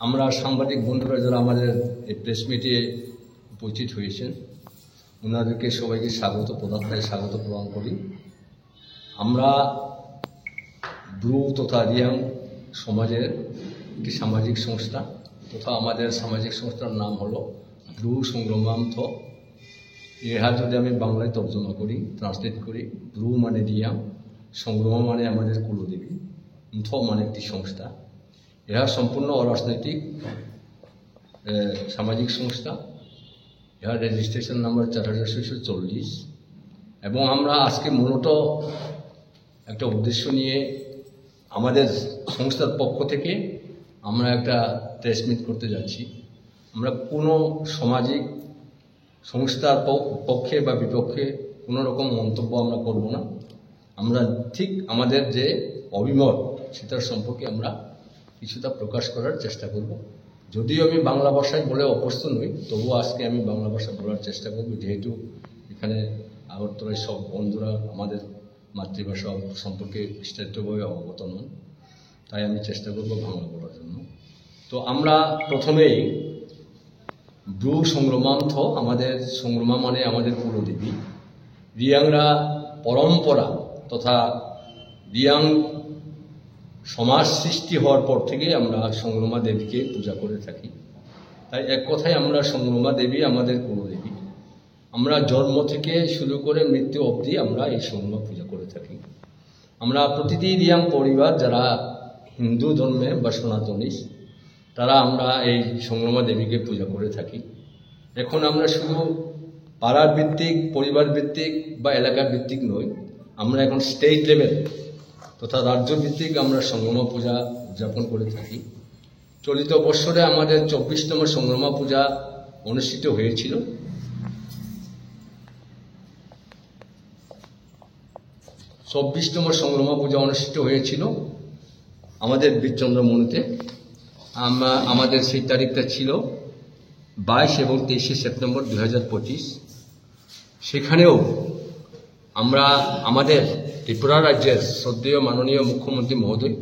আমরা সাংবাদিক বন্ধুরা যারা আমাদের এই প্রেস মিটে উপস্থিত হয়েছেন ওনাদেরকে সবাইকে স্বাগত প্রদান করি। আমরা ব্রু তথা রিয়াং সমাজের একটি সামাজিক সংস্থা তথা আমাদের সামাজিক সংস্থার নাম হলো ব্রু সংগ্রামান্থ। ইহা যদি আমি বাংলায় তর্জমা করি, ট্রান্সলেট করি, ব্রু মানে রিয়াং, সংগ্রাম মানে আমাদের কুলদেবী, ন্থ মানে একটি সংস্থা। ইহা সম্পূর্ণ অরাজনৈতিক সামাজিক সংস্থা। ইহার রেজিস্ট্রেশন নাম্বার 4640। এবং আমরা আজকে মূলত একটা উদ্দেশ্য নিয়ে আমাদের সংস্থার পক্ষ থেকে আমরা একটা প্রেস মিট করতে যাচ্ছি। আমরা কোনো সামাজিক সংস্থার পক্ষে বা বিপক্ষে কোনো রকম মন্তব্য আমরা করব না। আমরা ঠিক আমাদের যে অভিমত সেটার সম্পর্কে আমরা কিছুটা প্রকাশ করার চেষ্টা করব। যদিও আমি বাংলা ভাষায় বলে অভ্যস্ত নই, তবুও আজকে আমি বাংলা ভাষা বলার চেষ্টা করব, যেহেতু এখানে আগরতলায় সব বন্ধুরা আমাদের মাতৃভাষা সম্পর্কে বিস্তারিতভাবে অবগত নন, তাই আমি চেষ্টা করব বাংলা বলার জন্য। তো আমরা প্রথমেই ব্রু সংগ্রামান্থ, আমাদের সংগ্রামা মানে আমাদের কুলদেবী। রিয়াংরা পরম্পরা তথা রিয়াং সমাজ সৃষ্টি হওয়ার পর থেকে আমরা সংগ্রামা দেবীকে পূজা করে থাকি। তাই এক কথায় আমরা সংগ্রামা দেবী আমাদের কুলদেবী। আমরা জন্ম থেকে শুরু করে মৃত্যু অবধি আমরা এই সংগ্রামা পূজা করে থাকি। আমরা প্রতিটি রিয়াং পরিবার যারা হিন্দু ধর্মে বা সনাতনী, তারা আমরা এই সংগ্রামা দেবীকে পূজা করে থাকি। এখন আমরা শুধু পাড়ার ভিত্তিক, পরিবার ভিত্তিক বা এলাকা ভিত্তিক নই, আমরা এখন স্টেট লেভেল তথা রাজ্য ভিত্তিক আমরা সংগ্রামা পূজা উদযাপন করে থাকি। চলিত বৎসরে আমাদের 24তম সংগ্রামা পূজা অনুষ্ঠিত হয়েছিল। সংগ্রামা পূজা অনুষ্ঠিত হয়েছিল আমাদের বীরচন্দ্রমণিতে। আমাদের সেই তারিখটা ছিল 22 এবং 23 সেপ্টেম্বর 2025। সেখানেও আমরা আমাদের ত্রিপুরা রাজ্যের শ্রদ্ধেয় মাননীয় মুখ্যমন্ত্রী মহোদয়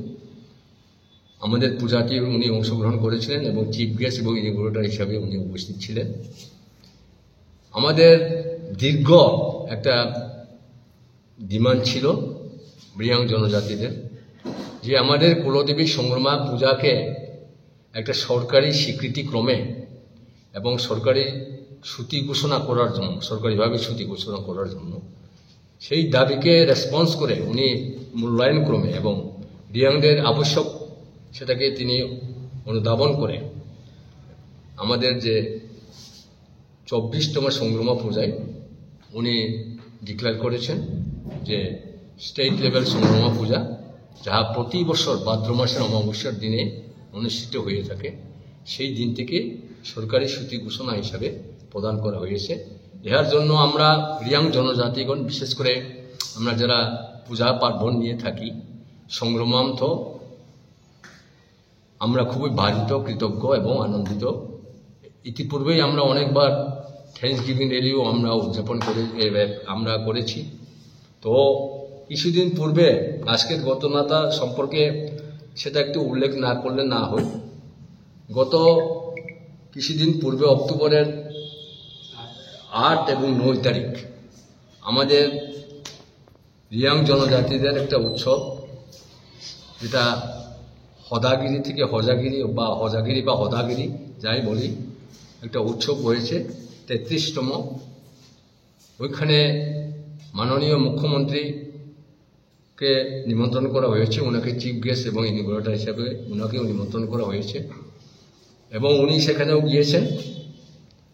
আমাদের পূজাটি উনি অংশগ্রহণ করেছিলেন এবং চিফ গেস্ট এবং ইনগ্রেটর হিসাবে উনি উপস্থিত ছিলেন। আমাদের দীর্ঘ একটা ডিমান্ড ছিল রিয়াং জনজাতিদের, যে আমাদের কুলদেবী সংগ্রামা পূজাকে একটা সরকারি স্বীকৃতি ক্রমে এবং সরকারি ছুটি ঘোষণা করার জন্য, সরকারিভাবে ছুটি ঘোষণা করার জন্য সেই দাবিকে রেসপন্স করে উনি মূল্যায়ন ক্রমে এবং রিয়াংদের আবশ্যক সেটাকে তিনি অনুধাবন করে আমাদের যে 24তম সংগ্রামা পূজায় উনি ডিক্লেয়ার করেছেন যে স্টেট লেভেল সংগ্রামা পূজা, যাহা প্রতি বছর ভাদ্র মাসের অমাবস্যার দিনে অনুষ্ঠিত হয়ে থাকে, সেই দিন থেকে সরকারি ছুটি ঘোষণা হিসাবে প্রদান করা হয়েছে। ইহার জন্য আমরা রিয়াং জনজাতিগণ, বিশেষ করে আমরা যারা পূজা পার্বণ নিয়ে থাকি সংগ্রামান্থ, আমরা খুবই ভারিত, কৃতজ্ঞ এবং আনন্দিত। ইতিপূর্বেই আমরা অনেকবার থ্যাঙ্কস গিভিং র্যালিও আমরা উদযাপন আমরা করেছি। তো কিছুদিন পূর্বে আজকের ঘটনাটা সম্পর্কে সেটা একটু উল্লেখ না করলে না হয়। গত কিছুদিন পূর্বে অক্টোবরের 8 এবং 9 তারিখ আমাদের রিয়াং জনজাতিদের একটা উৎসব, যেটা হদাগিরি থেকে হজাগিরি বা হদাগিরি যাই বলি, একটা উৎসব হয়েছে 33তম। ওইখানে মাননীয় মুখ্যমন্ত্রীকে নিমন্ত্রণ করা হয়েছে, ওনাকে চিফ গেস্ট এবং ইনগ্রেটর হিসাবে ওনাকেও নিমন্ত্রণ করা হয়েছে এবং উনি সেখানেও গিয়েছেন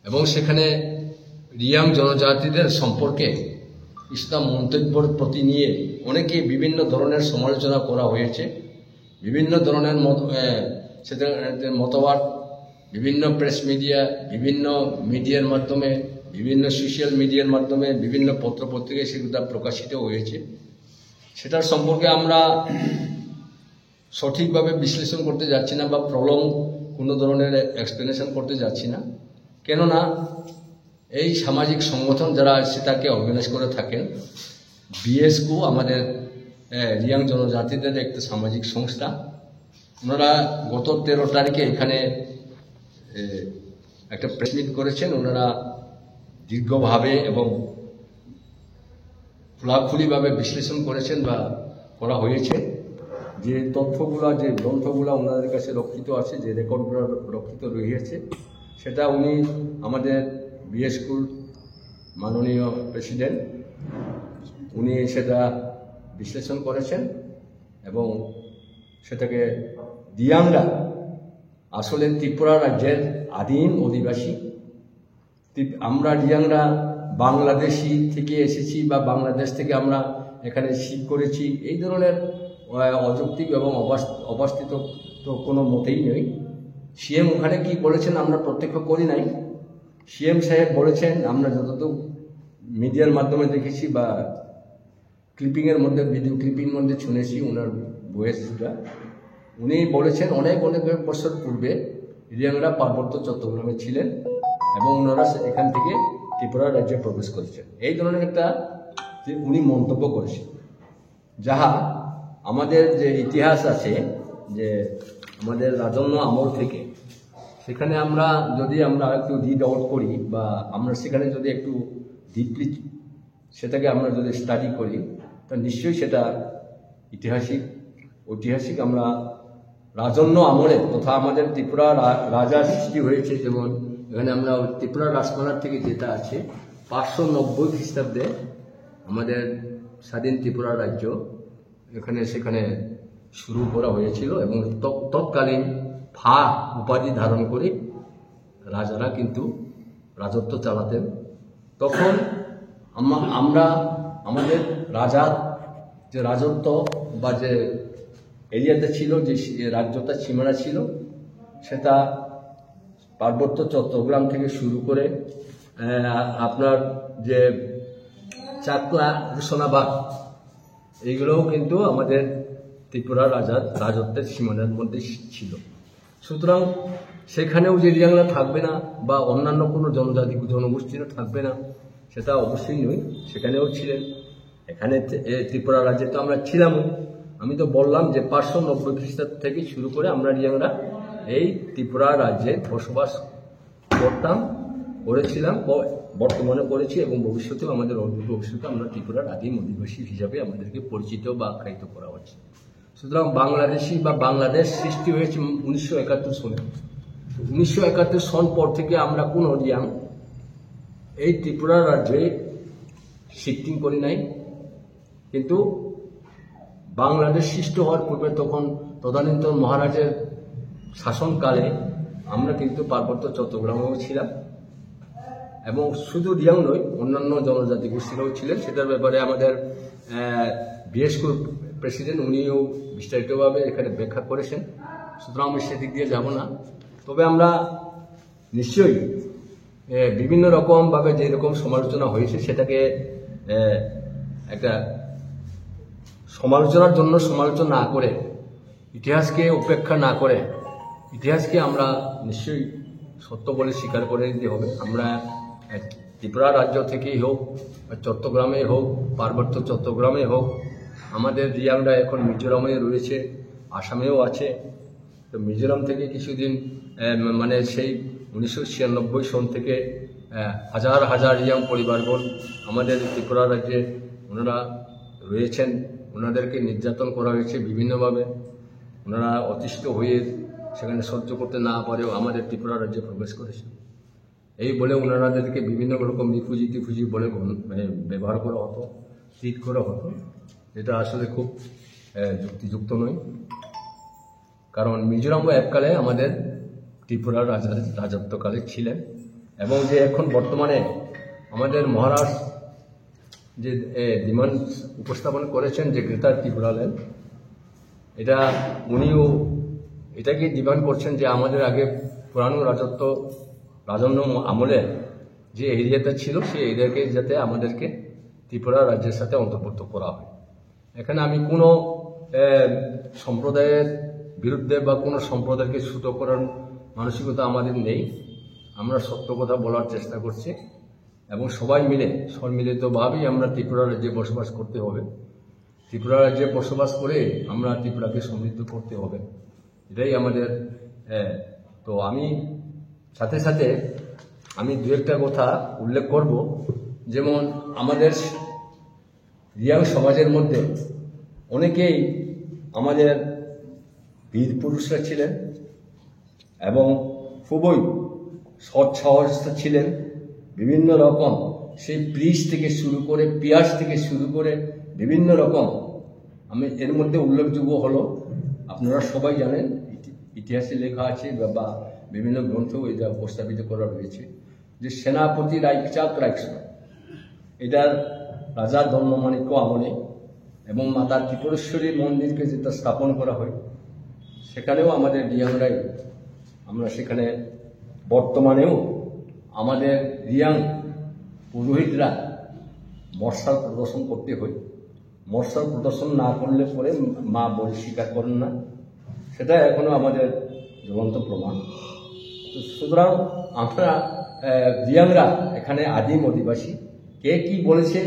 এবং সেখানে রিয়াং জনজাতিদের সম্পর্কে ইসলাম মন্তব্যের প্রতি নিয়ে অনেকে বিভিন্ন ধরনের সমালোচনা করা হয়েছে। বিভিন্ন ধরনের মতবাদ বিভিন্ন প্রেস মিডিয়া, বিভিন্ন মিডিয়ার মাধ্যমে, বিভিন্ন সোশ্যাল মিডিয়ার মাধ্যমে, বিভিন্ন পত্রপত্রিকায় সেগুলো প্রকাশিত হয়েছে। সেটার সম্পর্কে আমরা সঠিকভাবে বিশ্লেষণ করতে যাচ্ছি না বা কোনো ধরনের এক্সপ্লেনেশন করতে যাচ্ছি না, কেননা এই সামাজিক সংগঠন যারা সেটাকে অর্গানাইজ করে থাকেন, বিএসকো আমাদের রিয়াং জনজাতিদের একটা সামাজিক সংস্থা, ওনারা গত 13 তারিখে এখানে একটা প্রেস মিট করেছেন। ওনারা দীর্ঘভাবে এবং খোলাখুলিভাবে বিশ্লেষণ করেছেন বা করা হয়েছে। যে তথ্যগুলো, যে গ্রন্থগুলো ওনাদের কাছে রক্ষিত আছে, যে রেকর্ডগুলো রক্ষিত রয়েছে, সেটা উনি আমাদের বিএসকুর মাননীয় প্রেসিডেন্ট উনি সেটা বিশ্লেষণ করেছেন এবং সেটাকে দিয়াংরা আসলে ত্রিপুরা রাজ্যের আদিম অধিবাসী। আমরা দিয়াংরা বাংলাদেশি থেকে এসেছি বা বাংলাদেশ থেকে আমরা এখানে শিফট করেছি, এই ধরনের অযৌক্তিক এবং অবাস্তব তো কোনো মতেই নেই। সিএম ওখানে কি বলেছেন আমরা প্রত্যক্ষ করি নাই। সিএম সাহেব বলেছেন, আমরা যতটুকু মিডিয়ার মাধ্যমে দেখেছি বা ক্লিপিংয়ের মধ্যে, ভিডিও ক্লিপিং মধ্যে শুনেছি ওনার ভয়েসটা, উনি বলেছেন অনেক বছর পূর্বে দিয়াংরা পার্বত্য চট্টগ্রামে ছিলেন এবং ওনারা এখান থেকে ত্রিপুরা রাজ্যে প্রবেশ করেছেন। এই ধরনের একটা উনি মন্তব্য করেছেন, যাহা আমাদের যে ইতিহাস আছে, যে আমাদের রাজন্য আমল থেকে, সেখানে আমরা যদি একটু রিড আউট করি বা আমরা সেখানে যদি একটু ডিপলি সেটাকে আমরা যদি স্টাডি করি, তা নিশ্চয়ই সেটা ঐতিহাসিক আমরা রাজন্য আমলে তথা আমাদের ত্রিপুরা রাজার সৃষ্টি হয়েছে। যেমন এখানে আমরা ত্রিপুরা রাজমালার থেকে যেটা আছে 590 খ্রিস্টাব্দে আমাদের স্বাধীন ত্রিপুরা রাজ্য সেখানে শুরু করা হয়েছিল এবং তৎকালীন ফা উপাধি ধারণ করে রাজারা কিন্তু রাজত্ব চালাতেন। তখন আমরা আমাদের রাজার যে রাজত্ব বা যে এরিয়াতে ছিল, যে রাজ্যটা সীমানা ছিল, সেটা পার্বত্য চট্টগ্রাম থেকে শুরু করে আপনার যে চাকলা, রোশনাবাদ, এইগুলোও কিন্তু আমাদের ত্রিপুরা রাজার রাজত্বের সীমানার মধ্যে ছিল। সুতরাং সেখানেও যে দিয়াংরা থাকবে না বা অন্যান্য কোনো জনজাতি জনগোষ্ঠীরও থাকবে না, সেটা অবশ্যই নয়, সেখানেও ছিলেন। এখানে ত্রিপুরা রাজ্যে তো আমরা ছিলাম। আমি তো বললাম যে 590 খ্রিস্টাব্দ থেকে শুরু করে আমরা দিয়াংরা এই ত্রিপুরা রাজ্যে বসবাস করেছিলাম, বর্তমানে করেছি এবং ভবিষ্যতেও আমাদের ভবিষ্যতে আমরা ত্রিপুরার আদিম অধিবাসী হিসাবে আমাদেরকে পরিচিত বা আখ্যায়িত করা হচ্ছে। সুতরাং বাংলাদেশি বা বাংলাদেশ সৃষ্টি হয়েছে 1971 সনে। 1971 সন পর থেকে আমরা কোন দিয়াং এই ত্রিপুরা রাজ্যে শিফটিং করি নাই। কিন্তু বাংলাদেশ সৃষ্টি হওয়ার পূর্বে তখন তদানীন্তন মহারাজের শাসনকালে আমরা কিন্তু পার্বত্য চট্টগ্রামেও ছিলাম এবং শুধু দিয়াং নয়, অন্যান্য জনজাতি গোষ্ঠীরাও ছিলেন। সেটার ব্যাপারে আমাদের বিএসকুর প্রেসিডেন্ট উনিও বিস্তারিতভাবে এখানে ব্যাখ্যা করেছেন। সুতরাং আমি সেদিক দিয়ে যাব না। তবে আমরা নিশ্চয়ই বিভিন্ন রকমভাবে যেরকম সমালোচনা হয়েছে, সেটাকে একটা সমালোচনার জন্য সমালোচনা না করে, ইতিহাসকে উপেক্ষা না করে, ইতিহাসকে আমরা নিশ্চয়ই সত্য বলে স্বীকার করে দিতে হবে। আমরা ত্রিপুরা রাজ্য থেকেই হোক, চট্টগ্রামে হোক, পার্বত্য চট্টগ্রামে হোক, আমাদের দিয়াংরা এখন মিজোরামে রয়েছে, আসামেও আছে। তো মিজোরাম থেকে কিছুদিন মানে সেই 1996 সন থেকে হাজার হাজার ইয়াং পরিবারগণ আমাদের ত্রিপুরা রাজ্যে ওনারা রয়েছেন। ওনাদেরকে নির্যাতন করা হয়েছে বিভিন্নভাবে। ওনারা অতিষ্ঠ হয়ে সেখানে সহ্য করতে না পারেও আমাদের ত্রিপুরা রাজ্যে প্রবেশ করেছে। এই বলে ওনাদেরকে বিভিন্ন রকম রিফিউজি বলে ব্যবহার করা হতো, ট্রিট করা হতো, যেটা আসলে খুব যুক্তিযুক্ত নয়। কারণ মিজোরামও এককালে আমাদের ত্রিপুরার রাজত্বকালে ছিলেন এবং যে এখন বর্তমানে আমাদের মহারাজ যে ডিমান্ড উপস্থাপন করেছেন যে গ্রেটার ত্রিপুরা ল্যান্ড, এটা উনিও এটাকে ডিমান্ড করছেন যে আমাদের আগে পুরানো রাজন্য আমলে যে এরিয়াটা ছিল, সেই এরিয়াকে যাতে আমাদেরকে ত্রিপুরা রাজ্যের সাথে অন্তর্ভুক্ত করা হয়। এখানে আমি কোনো সম্প্রদায়ের বিরুদ্ধে বা কোনো সম্প্রদায়কে ছোট করার মানসিকতা আমাদের নেই। আমরা সত্য কথা বলার চেষ্টা করছি এবং সবাই মিলে সম্মিলিতভাবেই আমরা ত্রিপুরা রাজ্যে বসবাস করতে হবে। ত্রিপুরা রাজ্যে বসবাস করে আমরা ত্রিপুরাকে সমৃদ্ধ করতে হবে। এটাই আমাদের। তো আমি সাথে সাথে আমি দু একটা কথা উল্লেখ করব, যেমন আমাদের রিয়াং সমাজের মধ্যে অনেকেই আমাদের বীর পুরুষরা ছিলেন এবং খুবই সৎ সাহস ছিলেন। বিভিন্ন রকম সেই ব্রিজ থেকে শুরু করে পিয়াজ থেকে শুরু করে বিভিন্ন রকম, আমি এর মধ্যে উল্লেখযোগ্য হলো, আপনারা সবাই জানেন, ইতিহাসে লেখা আছে বা বিভিন্ন গ্রন্থেও এটা উপস্থাপিত করা রয়েছে, যে সেনাপতি রাইকচাঁদ রাইকসন, এটার রাজা ধর্মমাণিক্য আমলে এবং মাতা ত্রিপুরেশ্বরী মন্দিরকে যেটা স্থাপন করা হয়, সেখানেও আমাদের রিয়াংরাই, আমরা সেখানে বর্তমানেও আমাদের রিয়াং পুরোহিতরা মর্শাল প্রদর্শন করতে হয়। মর্শাল প্রদর্শন না করলে পরে মা বলি স্বীকার করেন না, সেটা এখনো আমাদের জ্বলন্ত প্রমাণ। তো সুতরাং আমরা রিয়াংরা এখানে আদিম অধিবাসী, কে কি বলেছে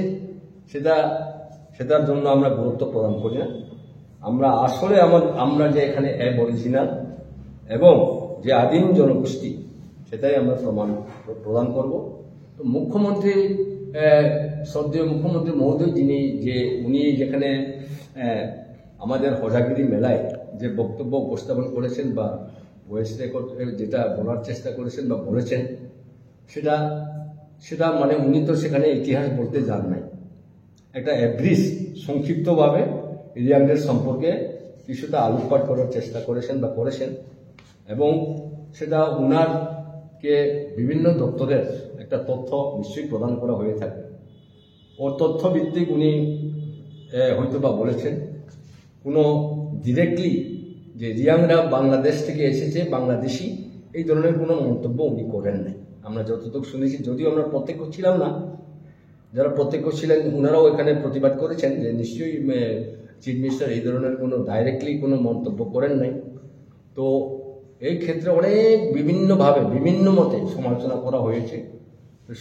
সেটার জন্য আমরা গুরুত্ব প্রদান করি না। আমরা আসলে আমরা যে এখানে অরিজিনাল এবং যে আদিম জনগোষ্ঠী, সেটাই আমরা প্রদান করব। তো মুখ্যমন্ত্রী, শ্রদ্ধেয় মুখ্যমন্ত্রী মহোদয়, উনি যেখানে আমাদের হজাগিরি মেলায় যে বক্তব্য উপস্থাপন করেছেন বা ভয়েস রেকর্ড যেটা বলার চেষ্টা করেছেন বা বলেছেন, সেটা মানে উনি তো সেখানে ইতিহাস বলতে যান নাই। একটা অ্যাব্রিজ সংক্ষিপ্তভাবে রিয়াংদের সম্পর্কে কিছুটা আলোকপাত করার চেষ্টা করেছেন বা করেছেন, এবং সেটা উনারকে বিভিন্ন দপ্তরের একটা তথ্য নিশ্চয়ই প্রদান করা হয়ে থাকে। ও তথ্য ভিত্তিক উনি হয়তো বা বলেছেন, কোনো ডিরেক্টলি যে রিয়াংরা বাংলাদেশ থেকে এসেছে, বাংলাদেশি, এই ধরনের কোনো মন্তব্য উনি করেন নাই। আমরা যতটুকু শুনেছি, যদিও আমরা প্রত্যক্ষ ছিলাম না, যারা প্রত্যক্ষ ছিলেন ওনারাও এখানে প্রতিবাদ করেছেন যে নিশ্চয়ই চিফ মিনিস্টার এই ধরনের কোনো ডাইরেক্টলি কোনো মন্তব্য করেন নাই। তো এই ক্ষেত্রে অনেক বিভিন্নভাবে বিভিন্ন মতে সমালোচনা করা হয়েছে।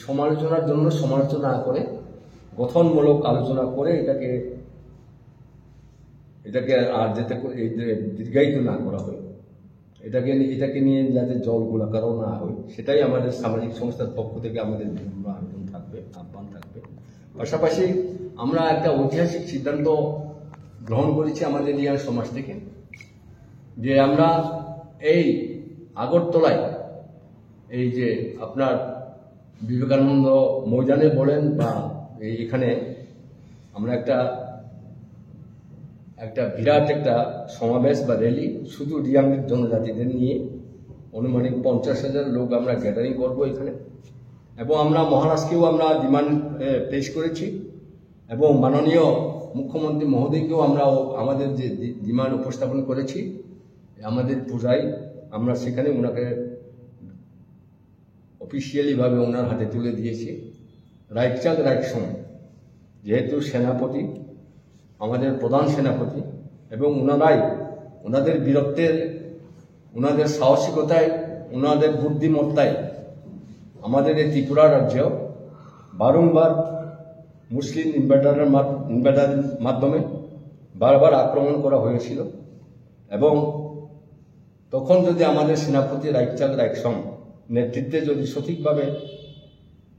সমালোচনার জন্য সমালোচনা করে, গঠনমূলক আলোচনা করে এটাকে আর যাতে দীর্ঘায়িত না করা হয়, এটাকে নিয়ে যাতে জল গোলাকারও না হয়, সেটাই আমাদের সামাজিক সংস্থার পক্ষ থেকে আমাদের বিভিন্ন আহ্বান থাকবে। পাশাপাশি আমরা একটা ঐতিহাসিক সিদ্ধান্ত গ্রহণ করেছি আমাদের রিয়াং সমাজ থেকে, যে আমরা এই আগরতলায় এই যে আপনার বিবেকানন্দ ময়দানে বলেন বা এখানে আমরা একটা বিরাট একটা সমাবেশ বা র্যালি শুধু রিয়াংয়ের জনজাতিদের নিয়ে, অনুমানিক 50,000 লোক আমরা গ্যাদারিং করব এখানে। এবং আমরা মহারাজকেও আমরা ডিমান্ড পেশ করেছি এবং মাননীয় মুখ্যমন্ত্রী মহোদয়কেও আমরা আমাদের যে ডিমান্ড উপস্থাপন করেছি, আমাদের পূজায় আমরা সেখানে ওনাকে অফিসিয়ালিভাবে ওনার হাতে তুলে দিয়েছি। রাইকচাঁদ রাইকসন যেহেতু সেনাপতি, আমাদের প্রধান সেনাপতি, এবং ওনারাই ওনাদের বীরত্বের, ওনাদের সাহসিকতায়, ওনাদের বুদ্ধিমত্তায় আমাদের এই ত্রিপুরা রাজ্য বারংবার মুসলিম ইনভার্টারের মাধ্যমে বারবার আক্রমণ করা হয়েছিল। এবং তখন যদি আমাদের সেনাপতি রাইকচাঁদ রাইকসন নেতৃত্বে যদি সঠিকভাবে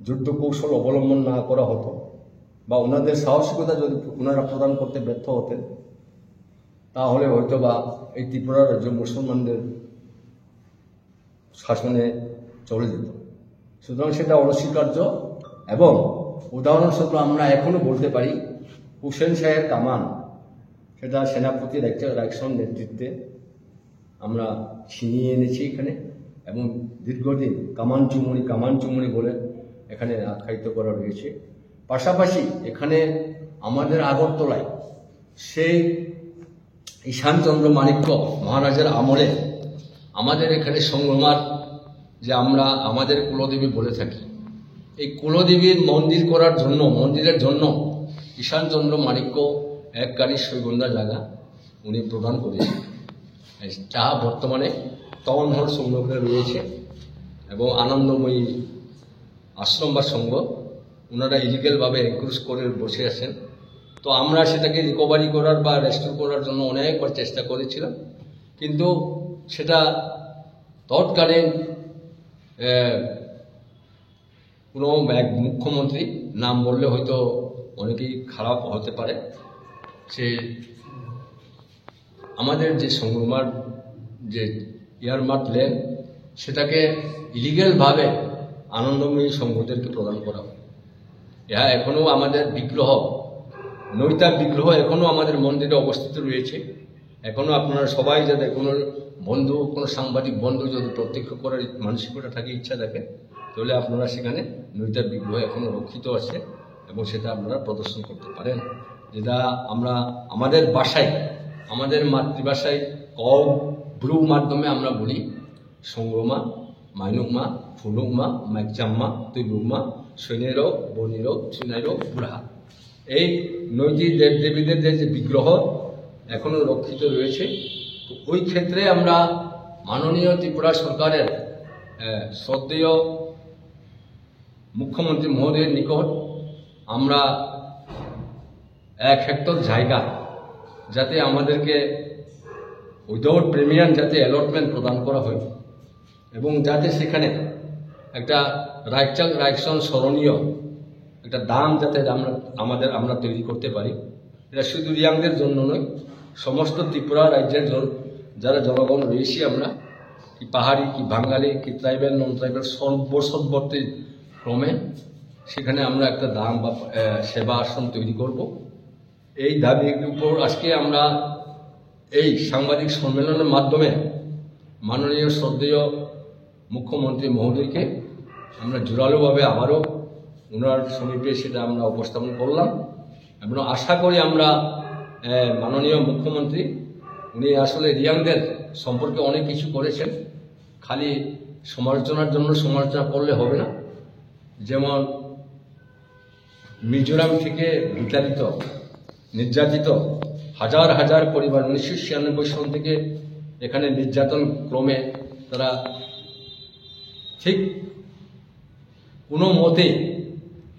যুদ্ধ কৌশল অবলম্বন না করা হতো বা ওনাদের সাহসিকতা যদি ওনারা প্রদান করতে ব্যর্থ হতেন, তাহলে হয়তো বা এই ত্রিপুরা রাজ্য মুসলমানদের শাসনে চলে যেত। সুতরাং সেটা অনস্বীকার্য। এবং উদাহরণস্বরূপ আমরা এখনো বলতে পারি হুসেন শাহের কামান, সেটা সেনাপতি রাইকচাঁদ রাইকসন নেতৃত্বে আমরা ছিনিয়ে এনেছি এখানে, এবং দীর্ঘদিন কামান চুমুনি বলে এখানে আখ্যায়িত করা রয়েছে। পাশাপাশি এখানে আমাদের আগরতলায় সেই ঈশানচন্দ্র মাণিক্য মহারাজের আমলে আমাদের এখানে সংগ্রামার যে আমরা আমাদের কুলদেবী বলে থাকি, এই কুলদেবীর মন্দিরের জন্য ঈশানচন্দ্র মাণিক্য এককারী সৈগন্ধা জায়গা উনি প্রদান করেছেন, যা বর্তমানে টাউন হল সংলগ্নে রয়েছে। এবং আনন্দময়ী আশ্রম বা সংঘ ওনারা ইলিগালভাবে এনক্রোচ করে বসে আছেন। তো আমরা সেটাকে রিকভারি করার বা রেস্টোর করার জন্য অনেকবার চেষ্টা করেছিলাম, কিন্তু সেটা তৎকালীন কোনো এক মুখ্যমন্ত্রী, নাম বললে হয়তো অনেকেই খারাপ হতে পারে, সে আমাদের যে সংগ্রামার যে ইয়ারমার্ক ল্যান্ড সেটাকে ইলিগ্যালভাবে আনন্দময়ী সংঘদেরকে প্রদান করা হয়। ইহা এখনও আমাদের বিগ্রহ, নৈতার বিগ্রহ এখনও আমাদের মন্দিরে অবস্থিত রয়েছে। এখনও আপনারা সবাই যাদের কোনো বন্ধু, কোনো সাংবাদিক বন্ধু যদি প্রত্যক্ষ করার মানসিকতা থাকে, ইচ্ছা থাকে, তাহলে আপনারা সেখানে নৈতার বিগ্রহ এখনও রক্ষিত আছে এবং সেটা আপনারা প্রদর্শন করতে পারেন। যেটা আমরা আমাদের ভাষায়, আমাদের মাতৃভাষায় ব্রু মাধ্যমে আমরা বলি সংগ্রমা, মাইনুকমা, ফুনুকমা, মাইকজাম্মা, তুইবুকমা, সৈনেরও, বনিরও, চুনাইরও, বুড়া। এই নৈতিক দেবদেবীদের যে বিগ্রহ এখনো রক্ষিত রয়েছে। ওই ক্ষেত্রে আমরা মাননীয় ত্রিপুরা সরকারের শ্রদ্ধেয় মুখ্যমন্ত্রী মহোদয়ের নিকট আমরা 1 হেক্টর জায়গা যাতে আমাদেরকে উইদাউট প্রিমিয়াম যাতে অ্যালটমেন্ট প্রদান করা হয় এবং যাতে সেখানে একটা রাইকশন স্মরণীয় একটা দাম যাতে আমরা তৈরি করতে পারি। এটা শুধু রিয়াংদের জন্য নয়, সমস্ত ত্রিপুরা রাজ্যের যারা জনগণ রয়েছি আমরা, কি পাহাড়ি, কি বাঙালি, কি ট্রাইবেল, নন ট্রাইবেল, সর্ববর্তী ক্রমে সেখানে আমরা একটা দাম বা সেবা আসন তৈরি করব। এই দাবির উপর আজকে আমরা এই সাংবাদিক সম্মেলনের মাধ্যমে মাননীয় শ্রদ্ধেয় মুখ্যমন্ত্রী মহোদয়কে আমরা জোরালোভাবে আবারও ওনার সমীপে সেটা আমরা উপস্থাপন করলাম এবং আশা করি আমরা মাননীয় মুখ্যমন্ত্রী, উনি আসলে রিয়াংদের সম্পর্কে অনেক কিছু করেছেন, খালি সমালোচনার জন্য সমালোচনা করলে হবে না। যেমন মিজোরাম থেকে বিতাড়িত, নির্যাতিত হাজার হাজার পরিবার 1996 সন থেকে এখানে নির্যাতন ক্রমে তারা ঠিক কোনো মতে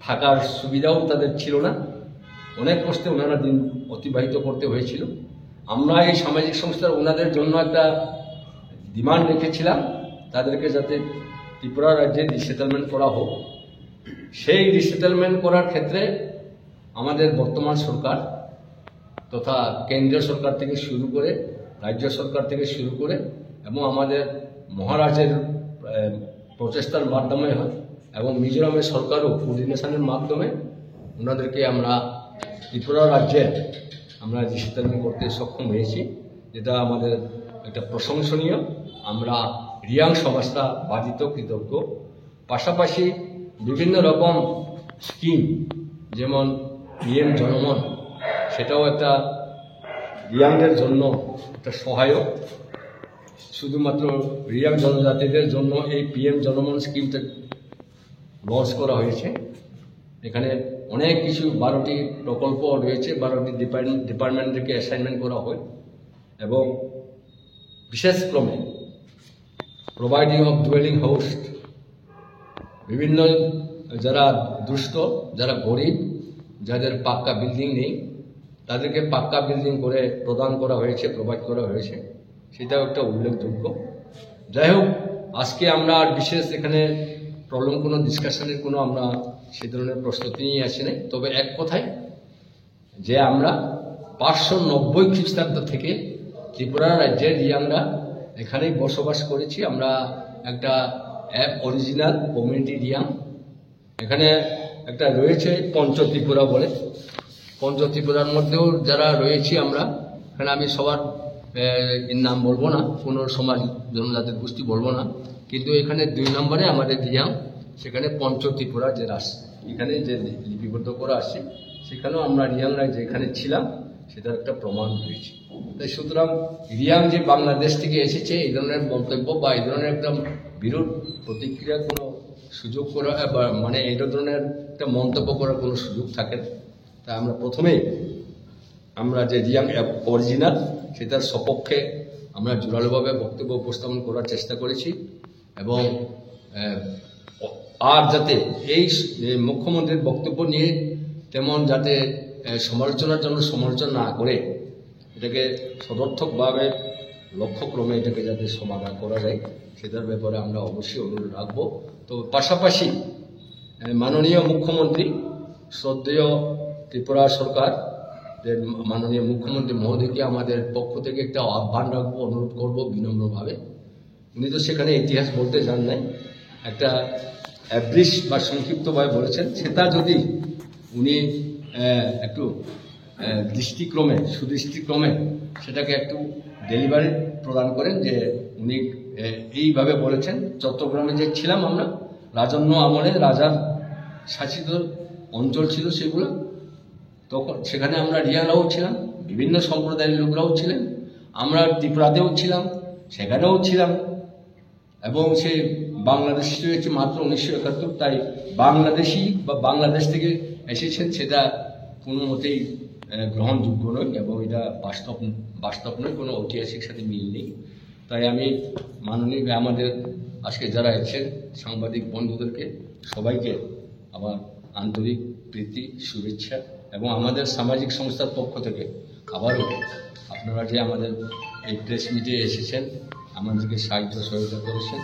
থাকার সুবিধাও তাদের ছিল না, অনেক কষ্টে ওনারা দিন অতিবাহিত করতে হয়েছিল। আমরা এই সামাজিক সংস্থার ওনাদের জন্য একটা ডিমান্ড রেখেছিলাম, তাদেরকে যাতে ত্রিপুরা রাজ্যে রিসেটেলমেন্ট করা হোক। সেই রিসেটেলমেন্ট করার ক্ষেত্রে আমাদের বর্তমান সরকার তথা কেন্দ্রীয় সরকার থেকে শুরু করে, রাজ্য সরকার থেকে শুরু করে এবং আমাদের মহারাজের প্রচেষ্টার মাধ্যমে হয় এবং মিজোরামের সরকারও কোঅর্ডিনেশনের মাধ্যমে ওনাদেরকে আমরা ত্রিপুরা রাজ্যে আমরা রিসেটেলমেন্ট করতে সক্ষম হয়েছি, যেটা আমাদের একটা প্রশংসনীয়। আমরা রিয়াং সমাজটা বাধিত, কৃতজ্ঞ। পাশাপাশি বিভিন্ন রকম স্কিম, যেমন পিএম জনমন, সেটাও একটা রিয়াংদের জন্য একটা সহায়ক। শুধুমাত্র রিয়াং জনজাতিদের জন্য এই পিএম জনমন স্কিমটা লঞ্চ করা হয়েছে। এখানে অনেক কিছু 12টি প্রকল্প রয়েছে, 12টি ডিপার্টমেন্টকে অ্যাসাইনমেন্ট করা হয় এবং বিশেষ ক্রমে প্রোভাইডিং অফ ডুয়েলিং হাউস, বিভিন্ন যারা দুস্থ, যারা গরিব, যাদের পাক্কা বিল্ডিং নেই, তাদেরকে পাক্কা বিল্ডিং করে প্রদান করা হয়েছে, প্রোভাইড করা হয়েছে, সেটাও একটা উল্লেখযোগ্য। যাই হোক, আজকে আমরা আর বিশেষ এখানে প্রবলেম কোনো ডিসকাশনের কোনো আমরা সেই ধরনের প্রস্তুতি নিয়ে আসি নাই। তবে এক কথায় যে আমরা 590 খ্রিস্টাব্দ থেকে ত্রিপুরা রাজ্যের রিয়াংরা এখানেই বসবাস করেছি। আমরা একটা অরিজিনাল কমিউনিটি রিয়াং। এখানে একটা রয়েছে পঞ্চ ত্রিপুরা বলে, পঞ্চ ত্রিপুরার মধ্যেও যারা রয়েছি আমরা, এখানে আমি সবার নাম বলবো না, কোনো সমাজ জনজাতির গোষ্ঠী বলবো না, কিন্তু এখানে 2 নম্বরে আমাদের রিয়াং, সেখানে পঞ্চ ত্রিপুরা যে এখানে যে লিপিবদ্ধ করা আসছে, সেখানেও আমরা রিয়াংরা যেখানে ছিলাম সেটার একটা প্রমাণ রয়েছে। তাই সুতরাং রিয়াং যে বাংলাদেশ থেকে এসেছে এই ধরনের মন্তব্য বা এই ধরনের একটা বিরোধ প্রতিক্রিয়া কোনো সুযোগ করা বা মানে এই ধরনের একটা মন্তব্য করার কোনো সুযোগ থাকে না। তাই আমরা প্রথমেই আমরা যে রিয়াং অরিজিনাল সেটার সপক্ষে আমরা জোরালোভাবে বক্তব্য উপস্থাপন করার চেষ্টা করেছি এবং আর যাতে এই মুখ্যমন্ত্রীর বক্তব্য নিয়ে তেমন যাতে সমালোচনার জন্য সমালোচনা না করে এটাকে সদর্থকভাবে লক্ষ্যক্রমে এটাকে যাতে সমাধান করা যায় সেটার ব্যাপারে আমরা অবশ্যই অনুরোধ রাখবো। তো পাশাপাশি মাননীয় মুখ্যমন্ত্রী শ্রদ্ধেয় ত্রিপুরা সরকার মাননীয় মুখ্যমন্ত্রী মহোদয়কে আমাদের পক্ষ থেকে একটা আহ্বান রাখবো, অনুরোধ করবো বিনম্রভাবে। উনি তো সেখানে ইতিহাস বলতে যান নাই, একটা অ্যাব্রিশ বা সংক্ষিপ্তভাবে বলেছেন, সেটা যদি উনি একটু সুদৃষ্টিক্রমে সেটাকে একটু ডেলিভারি প্রদান করেন যে উনি এইভাবে বলেছেন। চট্টগ্রামে যে ছিলাম আমরা, রাজন্য আমলে রাজার শাসিত অঞ্চল ছিল সেগুলো, তখন সেখানে আমরা রিয়ারাও ছিলাম, বিভিন্ন সম্প্রদায়ের লোকরাও ছিলেন, আমরা ত্রিপুরাতেও ছিলাম, সেখানেও ছিলাম। এবং সে বাংলাদেশ হয়েছে মাত্র 1971, তাই বাংলাদেশি বা বাংলাদেশ থেকে এসেছেন সেটা কোনো মতেই গ্রহণযোগ্য নয় এবং এটা বাস্তব নয়, কোনো ঐতিহাসিক সাথে মিল নেই। তাই আমি মাননীয় আমাদের আজকে যারা এসেছেন সাংবাদিক বন্ধুদেরকে সবাইকে আমার আন্তরিক প্রীতি শুভেচ্ছা, এবং আমাদের সামাজিক সংস্থার পক্ষ থেকে আবারও আপনারা যে আমাদের এই প্রেস মিটে এসেছেন, আমাদেরকে সাহায্য সহযোগিতা করেছেন,